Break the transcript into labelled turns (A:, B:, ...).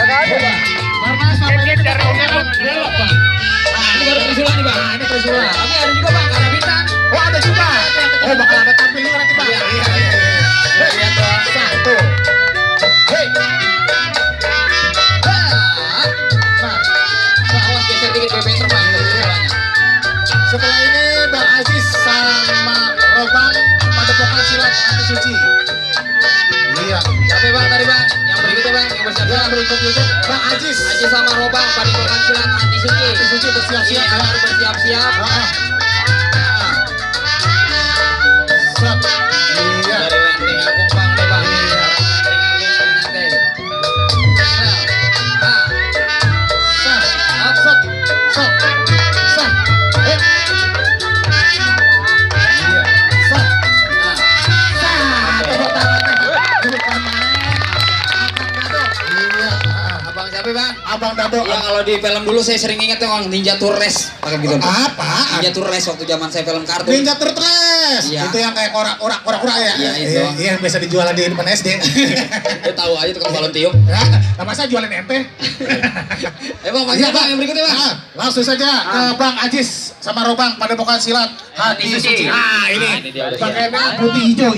A: Karena sampai dari belok bang.
B: Nah, ini baru Trisula nih bang.
A: Nah ini Trisula.
B: Tapi ada juga bang, karena bintang.
A: Oh ada juga. Oh bakal ada tampil juga nanti bang.
B: Iya.
A: Lihat dong. Satu. Hei. Nah.
B: Awas geser dikit BB terbang.
A: Setelah ini Bang Aziz sama Robang Padepokan Silat Anti Suci. Iya.
B: Siapa bang tadi bang? Yang berikutnya bang, yang bersiap
A: Yang berikut itu Bang Aziz.
B: Aji sama Robang, Padepokan Silat Anti Suci.
A: Anti Suci bersiap-siap
B: Iya,
A: ya.
B: harus bersiap-siap.
A: Siap. Iya.
B: Dari landing aku bang deh bang.
A: Iya.
B: Landing
A: Sah. Sat. Sat. Sah. Eh. Iya. Sah. Sah. Tepuk tangan. Tepuk tangan. Iya.
B: Abang siapa bang?
A: Abang Dado.
B: Ya kalau di film dulu saya sering ingat tuh Bang, Ninja Turles pakai gitu.
A: Apa?
B: Ninja Turles waktu zaman saya film kartun.
A: Ninja Turtles.
B: Iya.
A: Itu yang kayak korak-korak ya.
B: Iya, itu.
A: Iya, biasa dijualan di depan SD.
B: Dia tahu aja tukang balon tiup.
A: Ya, nah masa jualan ente?
B: Bang, masih
A: Iya,
B: apa yang berikutnya bang?
A: Nah, langsung saja ke Bang Ajis sama Robang Padepokan Silat Hati
B: Suci.
A: Suci. Ah,
B: Nah,
A: ini
B: ini dia udah
A: pakai
B: siap.
A: putih hijau.